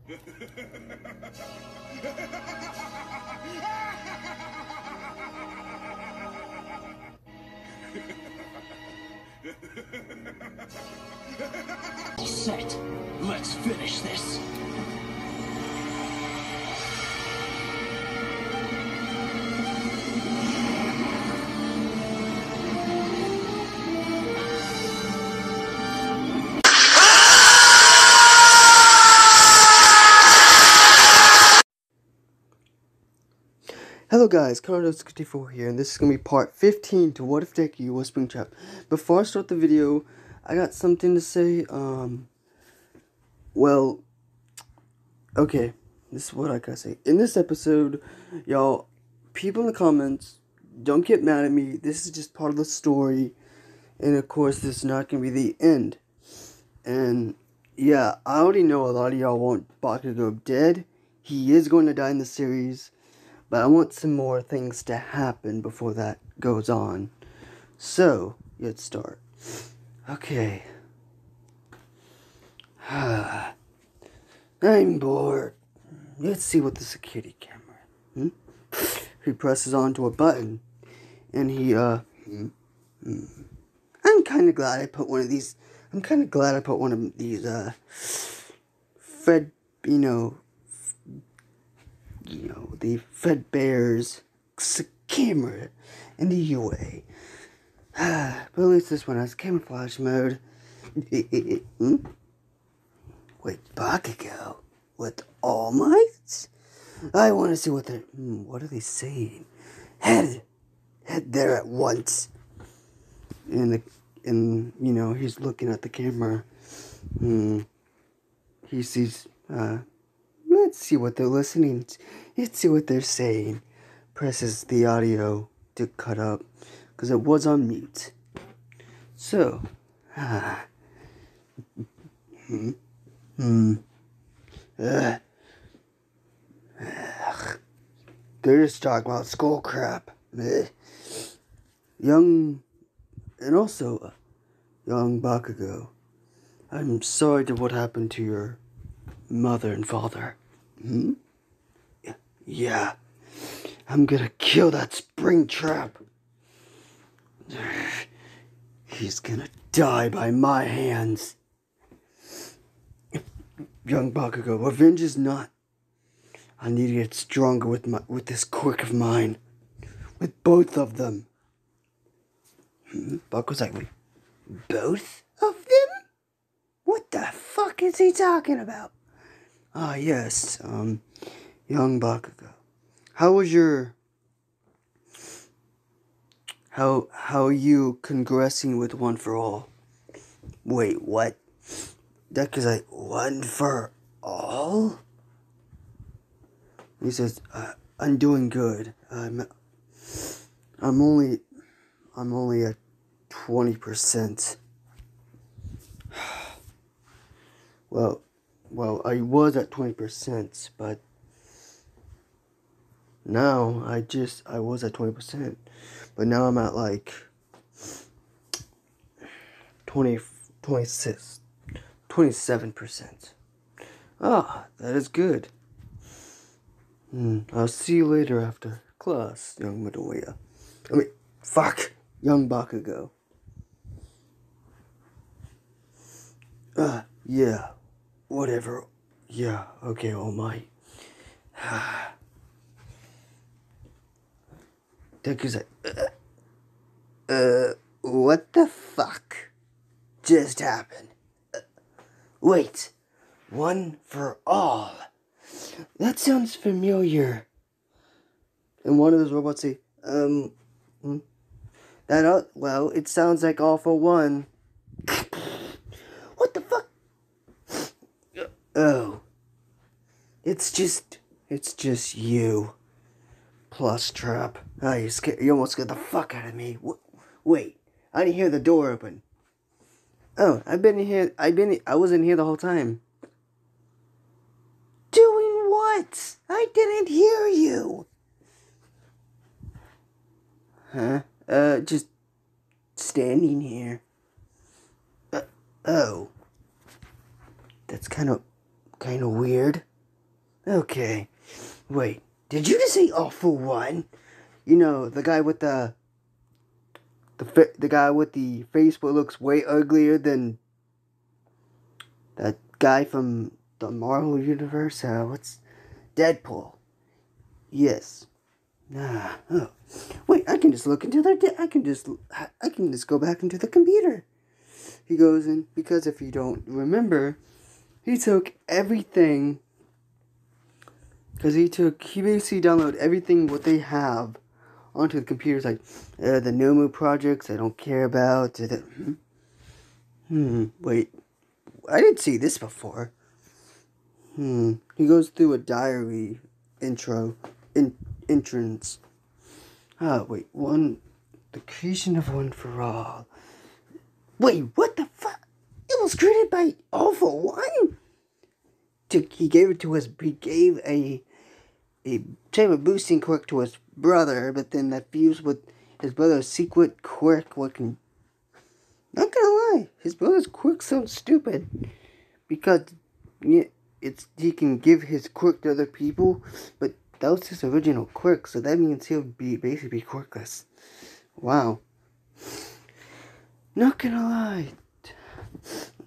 Set. Let's finish this. Hello guys, Carlos64 here, and this is going to be part 15 to What If Deku was Springtrap. Before I start the video, I got something to say. Well, okay, this is what I gotta say. In this episode, y'all, people in the comments, don't get mad at me. This is just part of the story, and of course, this is not going to be the end. And yeah, I already know a lot of y'all want Bakugo dead. He is going to die in the series. But I want some more things to happen before that goes on. So, let's start. Okay. I'm bored. Let's see what the security camera. He presses onto a button. And he, I'm kind of glad I put one of these. I'm kind of glad I put one of these, the Fred Bear's camera in the UA. But at least this one has camouflage mode. Wait, Bakugo? With All Might? I want to see what they're... what are they saying? Head there at once. And he's looking at the camera. He sees, let's see what they're listening to. Let's see what they're saying. Presses the audio to cut up, because it was on mute. So, they're just talking about school crap. Young Bakugo, I'm sorry to what happened to your mother and father. Yeah, I'm gonna kill that springtrap. He's gonna die by my hands. Young Bakugo, revenge is not. I need to get stronger with this quirk of mine. With both of them. Bakugo's like, both of them? What the fuck is he talking about? Ah, yes, young Bakugo. How was your... How are you congressing with One for All? Wait, what? Deku's like, One for All? He says, I'm doing good. I'm only at 20%. Well, I was at 20%, but now I was at 20%, but now I'm at like 27%. Ah, that is good. I'll see you later after class, young Midoriya. Young Bakugo. Yeah, whatever. Yeah, okay, All Might. Deku's like, what the fuck just happened? Wait, One for All. That sounds familiar. And one of those robots say, well, it sounds like All for One. What the fuck? Oh. It's just you. Plus Trap. Oh, you almost scared the fuck out of me. Wait, I didn't hear the door open. Oh, I wasn't here the whole time. Doing what? I didn't hear you. Huh? Just standing here. Oh. That's kind of weird. Okay. Wait, did you just say all for one? You know, the guy with the guy with the face that looks way uglier than that guy from the Marvel Universe. What's Deadpool? Yes. Oh. Wait, I can just look into their. I can just go back into the computer. He goes in because if you don't remember, he took everything. Because he basically downloaded everything what they have onto the computers, like the Nomu projects I don't care about. Wait, I didn't see this before. He goes through a diary entrance. Wait, the creation of One for All. Wait, what the fuck? It was created by All for One? He gave a type of boosting quirk to his brother, but then that fused with his brother's secret quirk. Not gonna lie, his brother's quirk sounds stupid because he can give his quirk to other people, but that was his original quirk, so that means he'll basically be quirkless. Wow. Not gonna lie.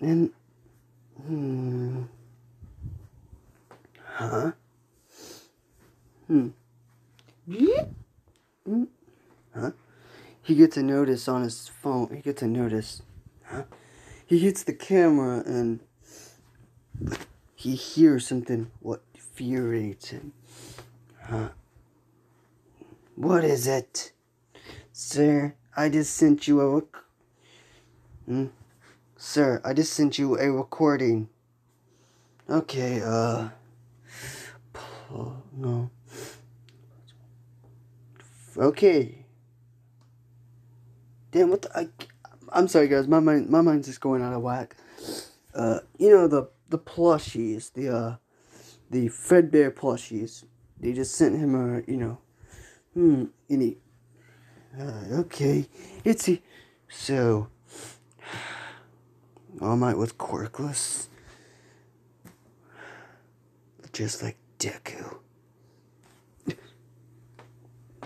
And huh? Huh? He gets a notice on his phone. He gets a notice. Huh? He hits the camera and he hears something what infuriates him. Huh? What is it? Sir, I just sent you Sir, I just sent you a recording. Okay, no. Okay. Damn, what the... I'm sorry, guys. My mind's just going out of whack. You know, the plushies, the Fredbear plushies. They just sent him a, okay. So, All Might was quirkless. Just like Deku.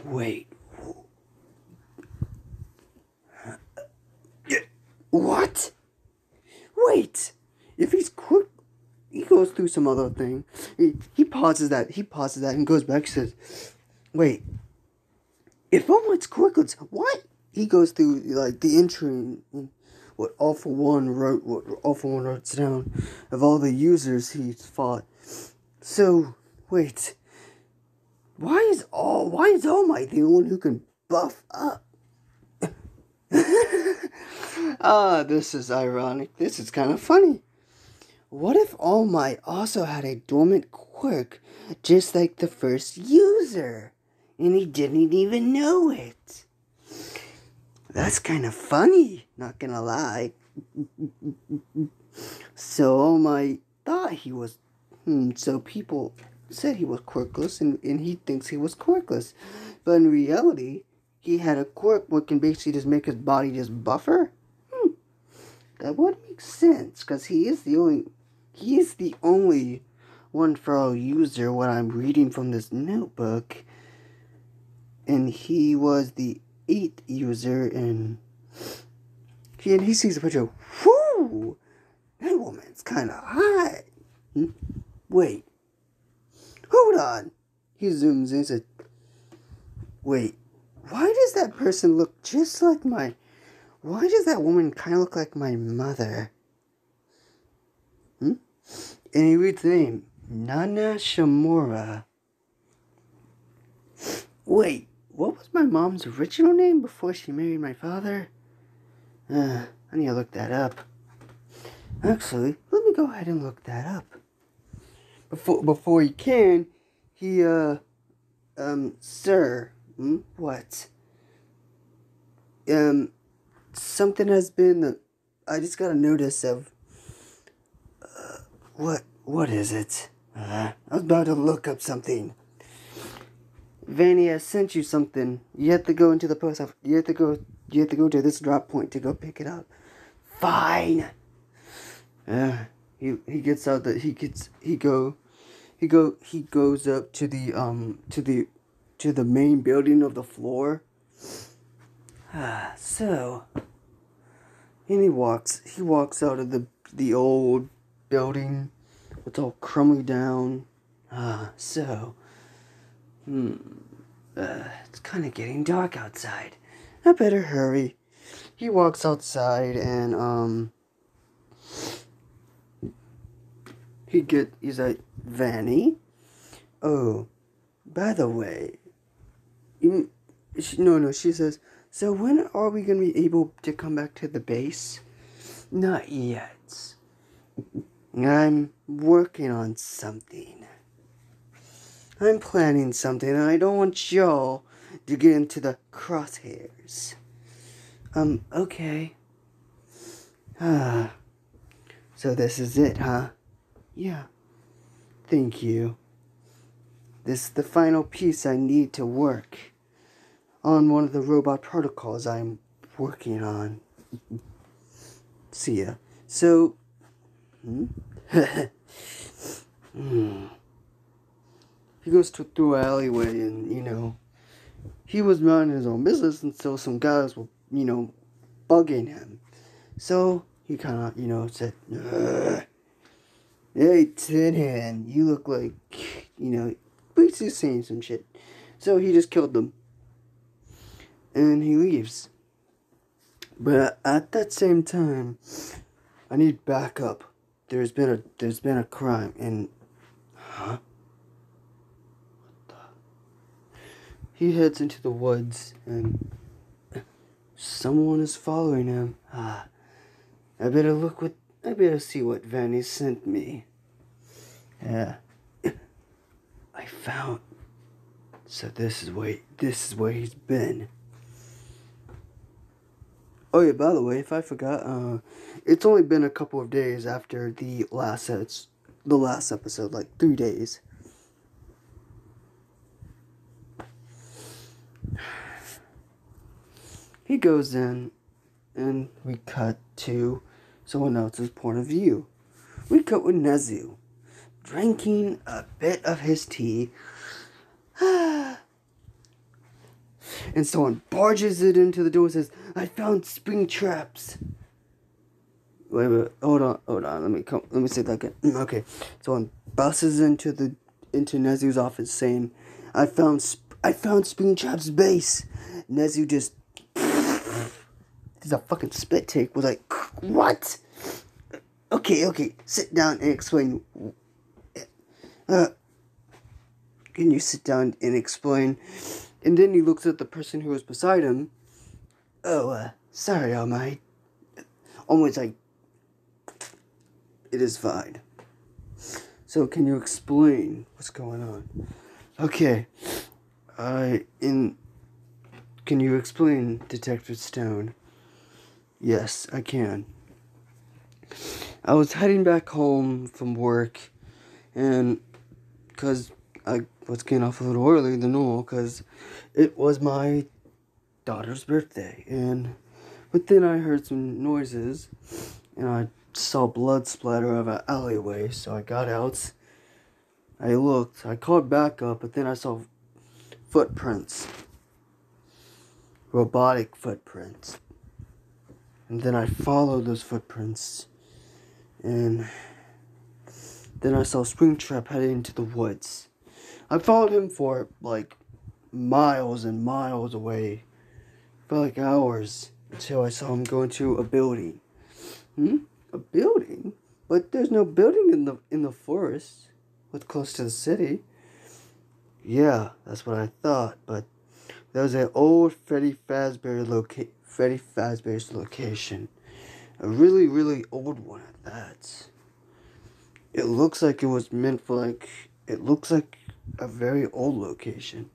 Wait. What? Wait. If he's quick, he goes through some other thing. He pauses that. And goes back and says, wait. If All-Might's quirkless, what? He goes through, like, the entry, what All for One wrote down of all the users he's fought. So, wait. Why is All Might the one who can buff up? This is ironic. This is kind of funny. What if All Might also had a dormant quirk just like the first user, and he didn't even know it? That's kind of funny, not gonna lie. So All Might thought he was, so people said he was quirkless, and he thinks he was quirkless. But in reality, he had a quirk what can basically just make his body just buffer. That would make sense, because he is the only One for All user what I'm reading from this notebook. And he was the 8th user, and he sees a picture. Whoo! That woman's kind of hot. Wait. Hold on. He zooms in and says, wait, why does that person look just like why does that woman kind of look like my mother? And he reads the name, Nana Shimura. Wait, what was my mom's original name before she married my father? I need to look that up. Actually, let me go ahead and look that up. Before he can, sir, what? Something has been, I just got a notice of, what is it? I was about to look up something. Vanny, I sent you something. You have to go into the post office. You have to go to this drop point to go pick it up. Fine. He gets out he He goes up to the main building of the floor. So, and he walks out of the old building. It's all crumbly down. So, it's kind of getting dark outside. I better hurry. He walks outside and he's like, Vanny? Oh, by the way, she says, so when are we going to be able to come back to the base? Not yet. I'm working on something. I'm planning something, and I don't want y'all to get into the crosshairs. Okay. So this is it, huh? Yeah. Thank you. This is the final piece I need to work on one of the robot protocols I'm working on. See ya. So, he goes through an alleyway and, he was minding his own business until some guys were, bugging him. So, he kind of, said, hey, Tin Hand, you look like, basically saying some shit. So, he just killed them. And he leaves. But at that same time, I need backup. There's been a crime and what the? He heads into the woods and someone is following him. I better see what Vanny sent me. Yeah. I found. So this is where he's been. Oh yeah, by the way, if I forgot, it's only been a couple of days after the last episode, like 3 days. He goes in, and we cut to someone else's point of view. We cut with Nezu, drinking a bit of his tea. And someone barges it into the door and says, I found spring traps. Wait, hold on, let me say that again. Okay, someone busts into Nezu's office saying, I found spring traps base. Nezu just, there's a fucking spit take, was like, what? Okay, sit down and explain. Can you sit down and explain? And then he looks at the person who was beside him. Oh, sorry, All Might. Almost like, it is fine. So, can you explain what's going on? Okay. Can you explain, Detective Stone? Yes, I can. I was heading back home from work, and because I was getting off a little early than normal, because it was my daughter's birthday, but then I heard some noises, and I saw blood splatter out of an alleyway, so I got out, I looked, I called back up, but then I saw footprints, robotic footprints, and then I followed those footprints, and then I saw Springtrap heading into the woods. I followed him for, like, miles and miles away, for like hours, until I saw him go into a building. A building? But there's no building in the forest. What's close to the city? Yeah, that's what I thought, but there was an old Freddy Fazbear's location. A really, really old one at that. It looks like it was meant for it looks like a very old location.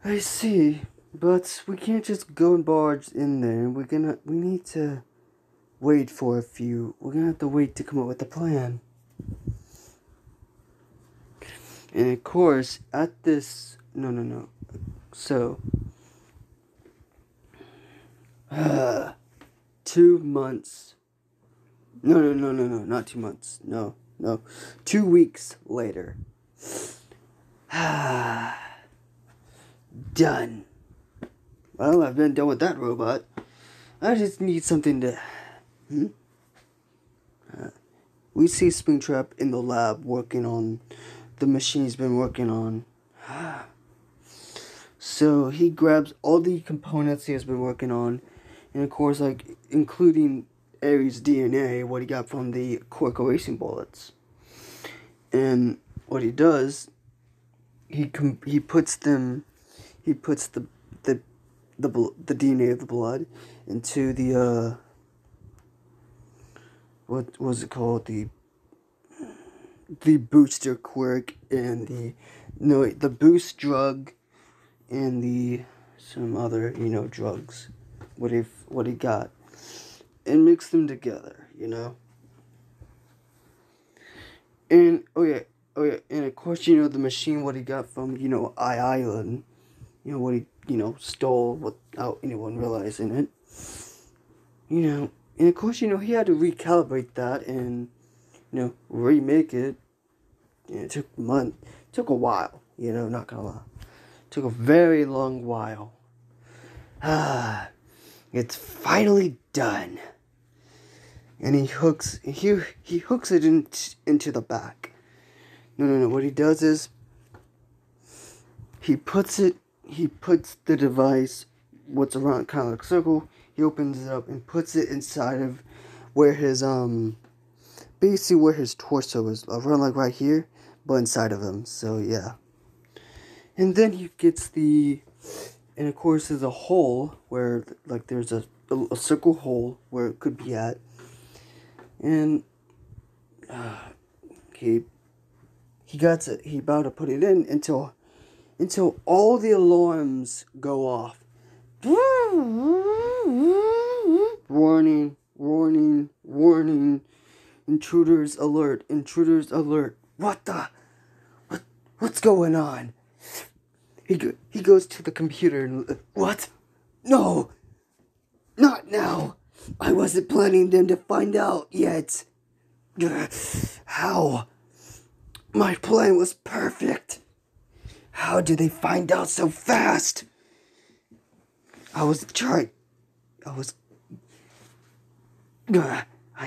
I see, but we can't just go and barge in there. We need to wait for a few. We're gonna have to wait to come up with a plan. And of course, at this, no. So, 2 months No, not 2 months. No. 2 weeks later. Done. Well, I've been done with that robot. I just need something to... We see Springtrap in the lab working on the machine he's been working on. So he grabs all the components he has been working on, and of course, like, including Ares' DNA, what he got from the Cork erasing bullets. And what he does, he puts the DNA of the blood into the what was it called, the booster quirk and the boost drug and some other drugs, what he got, and mix them together, and oh yeah, and of course the machine, what he got from Island, what he stole without anyone realizing it, and of course he had to recalibrate that and remake it. It took took a while, not gonna lie. Took a very long while. It's finally done. And he hooks it into the back. No. What he does is he puts the device, what's around kind of like a circle, he opens it up and puts it inside of where his basically where his torso is, around like right here, but inside of him. So yeah. And then he gets and of course there's a hole where, like, there's a circle hole where it could be at. And he about to put it in until all the alarms go off. Warning. Intruders alert. What's going on? He goes to the computer and... What? No! Not now! I wasn't planning them to find out yet. How? My plan was perfect. How did they find out so fast? I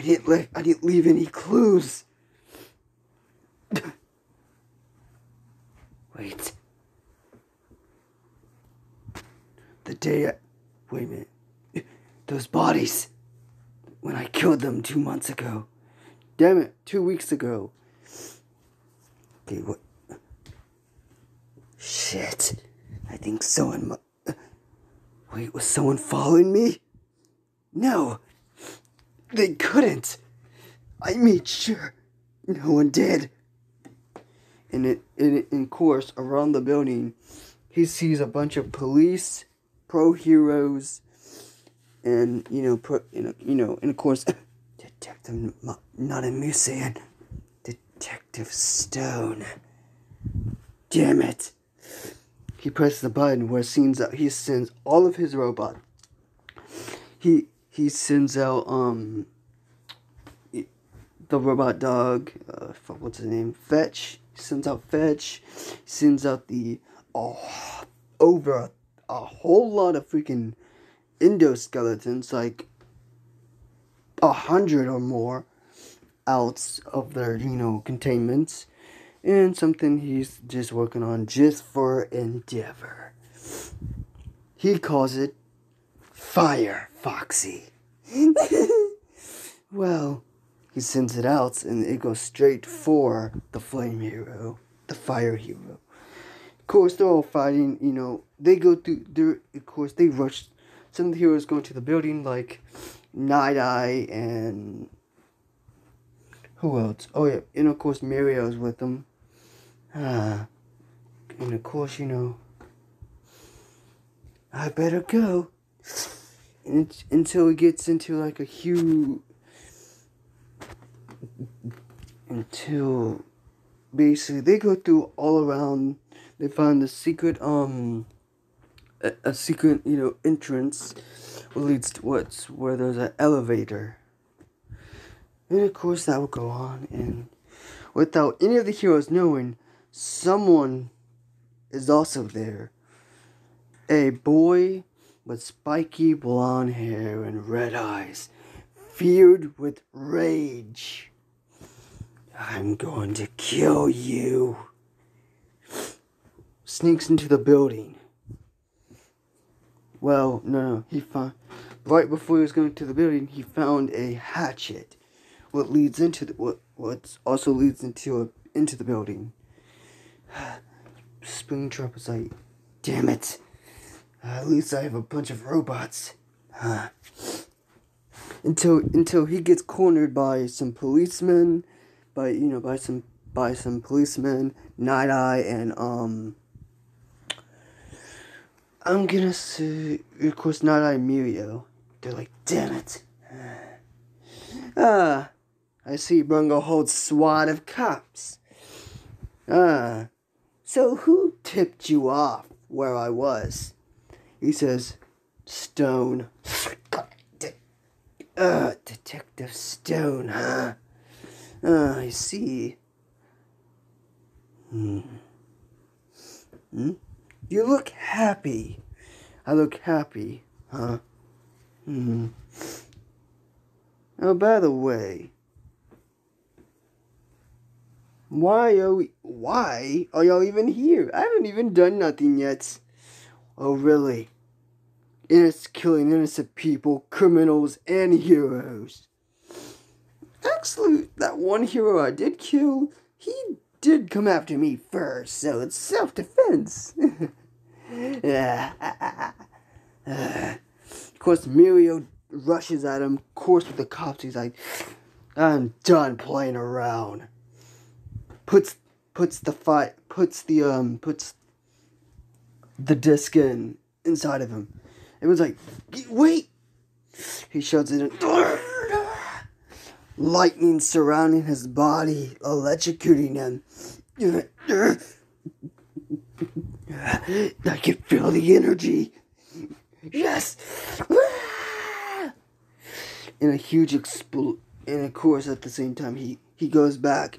didn't leave any clues. Wait. Wait a minute. Those bodies. When I killed them 2 months ago. Damn it, 2 weeks ago. Okay, what? Shit. I think someone... Wait, was someone following me? No. They couldn't. I made sure no one did. And in course, around the building, he sees a bunch of police, pro heroes, and and of course, Detective not a Musean, Detective Stone. Damn it! He presses the button where he sends all of his robots. He sends out the robot dog. What's his name? Fetch. He sends out Fetch. He sends out over a whole lot of freaking endoskeletons, like 100 or more, out of their containments, and something he's just working on just for Endeavor. He calls it Fire Foxy. Well, he sends it out and it goes straight for the Flame Hero, the Fire Hero. Of course, they're all fighting, they go through, of course, they rush. Some of the heroes go into the building, like Night Eye and who else? Oh yeah, and of course Mario's with them. And of course, I better go. Until it gets into like a huge... Until basically they go through all around. They find the secret, a secret, entrance, leads to where there's an elevator. And of course that will go on, and without any of the heroes knowing, someone is also there. A boy with spiky blonde hair and red eyes, filled with rage. I'm going to kill you. Sneaks into the building. Well, no, he found, right before he was going to the building, he found a hatchet. What also leads into the building. Springtrap was like, damn it. At least I have a bunch of robots. Until he gets cornered by some policemen, by some policemen, Night Eye, and I'm gonna say, of course, Night Eye and Mirio. They're like, damn it. I see Bungo holds SWAT of cops. So who tipped you off where I was? He says, Stone. Detective Stone, huh? I see. You look happy. I look happy, huh? Oh, by the way, why are y'all even here? I haven't even done nothing yet. Oh, really? Killing innocent people, criminals, and heroes. Actually, that one hero I did kill, he did come after me first, so it's self-defense. Of course, Mirio rushes at him. Of course, with the cops, he's like, I'm done playing around. Puts the disc inside of him. It was like, wait! He shoves it in. Lightning surrounding his body, electrocuting him. I can feel the energy. Yes! And a huge and of course, at the same time, he goes back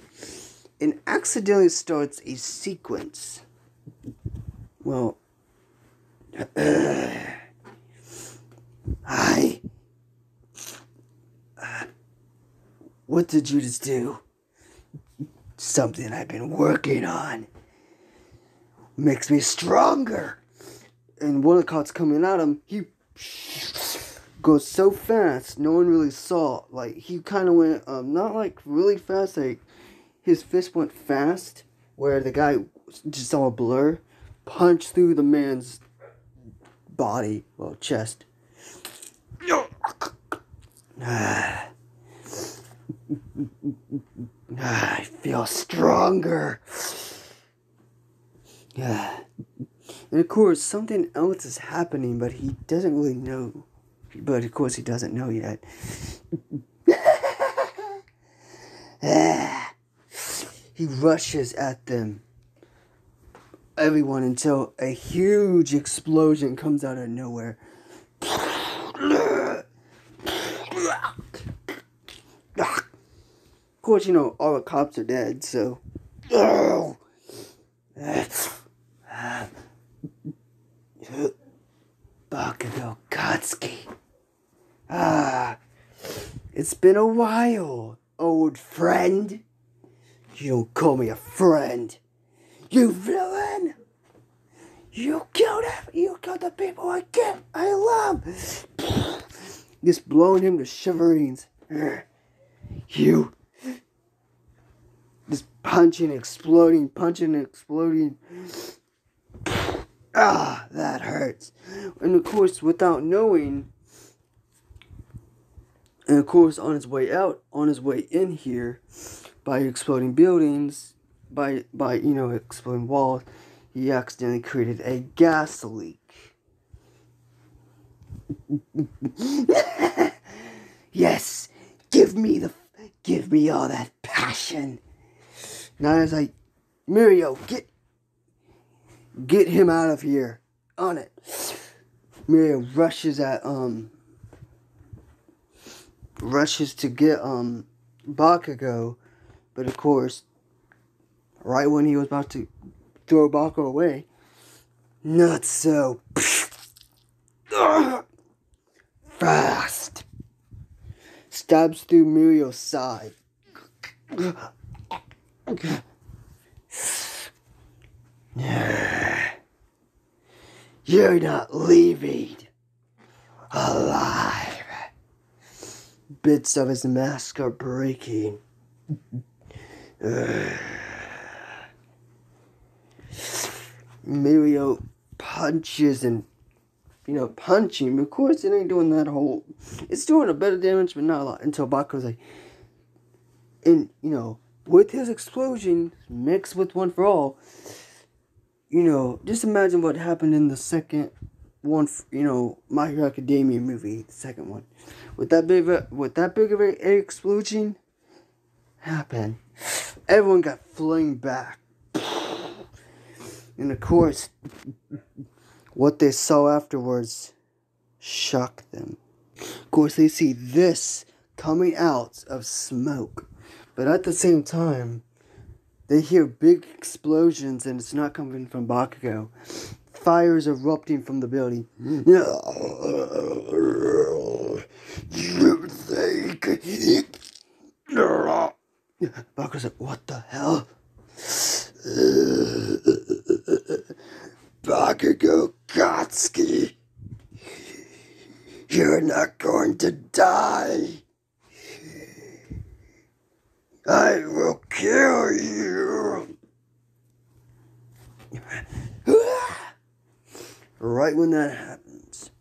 and accidentally starts a sequence. Well, what did you just do? Something I've been working on. Makes me stronger. And one of the cops coming at him, he goes so fast, no one really saw. Like, he kind of went, not like really fast, like, his fist went fast, where the guy just saw a blur, punched through the man's body, well, chest. I feel stronger. And of course, something else is happening, but he doesn't really know. But of course, he doesn't know yet. He rushes at them. Everyone, until a huge explosion comes out of nowhere. Of course, all the cops are dead, so. Bakugo Katsuki. It's been a while, old friend. You don't call me a friend. You villain! You killed the people I love! Just blowing him to shiverings. You. Just punching, exploding. That hurts. And of course, without knowing, and of course, on his way in here, by exploding buildings, by exploding walls, he accidentally created a gas leak. Yes, give me all that passion. Now it's like, Mirio, get him out of here. On it. Mirio rushes to get Bakugo, but of course, right when he was about to throw Bakugo away, not so fast. Stabs through Mirio's side. You're not leaving alive. Bits of his mask are breaking. Mirio punches and, punching. Of course, it ain't doing that whole. It's doing a bit of damage, but not a lot. Until Bakugo's like, and, with his explosion mixed with One for All, just imagine what happened in the second one, My Hero Academia movie, the second one. With that big of an explosion happened, everyone got flung back. And of course, what they saw afterwards shocked them. Of course, they see this coming out of smoke. But at the same time, they hear big explosions and it's not coming from Bakugo. Fires erupting from the building. You think... Bakugo's like, what the hell? Bakugo Katsuki, you're not going to die. I will kill you. Right when that happens,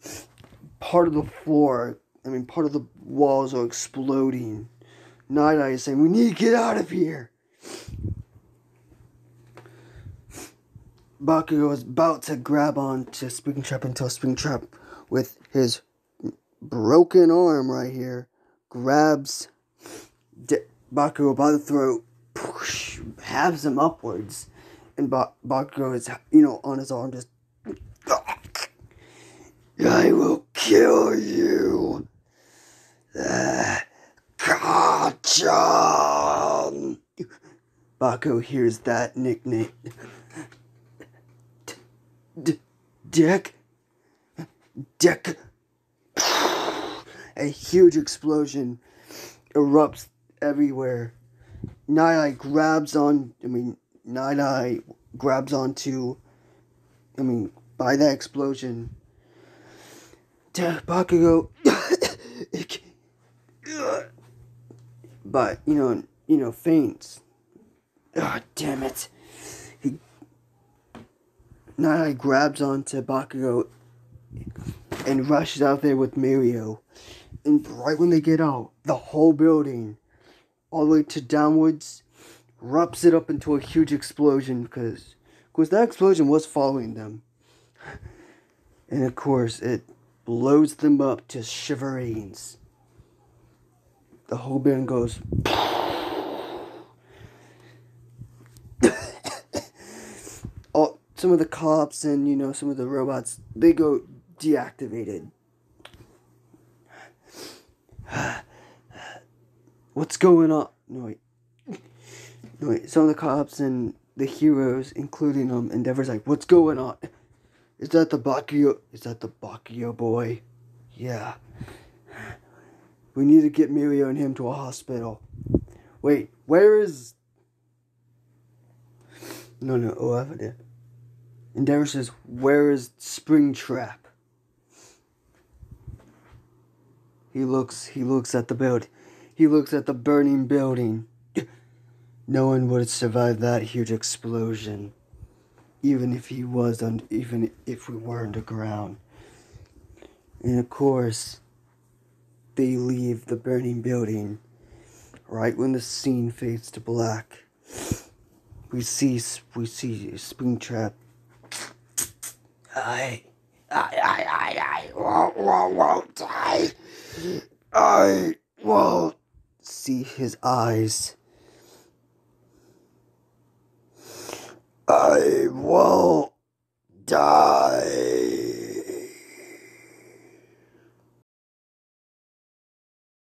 part of the walls are exploding. Night Eye is saying, we need to get out of here. Bakugo is about to grab on to Springtrap until Springtrap, with his broken arm right here, grabs Bakugo by the throat, halves him upwards, and Bakugo is, on his arm, just, I will kill you. Gotcha. Bakugo hears that nickname. Deku. A huge explosion erupts everywhere. Night Eye grabs onto, by that explosion. Bakugo, but, faints. Ah, damn it. Night Eye grabs onto Bakugo and rushes out there with Mirio. And right when they get out, the whole building, all the way to downwards, erupts it up into a huge explosion because that explosion was following them. And of course, it blows them up to shiverings. The whole building goes... Some of the cops and, some of the robots, they go deactivated. What's going on? No, wait. Some of the cops and the heroes, including Endeavor's like, what's going on? Is that the Bakugo boy? Yeah. We need to get Mirio and him to a hospital. Wait, where is... No, I did. Endeavor says, where is Springtrap? He looks at the build. He looks at the burning building. No one would survive that huge explosion. Even if we were underground. And of course, they leave the burning building. Right when the scene fades to black, we see Springtrap. I won't die. I won't see his eyes. I won't die.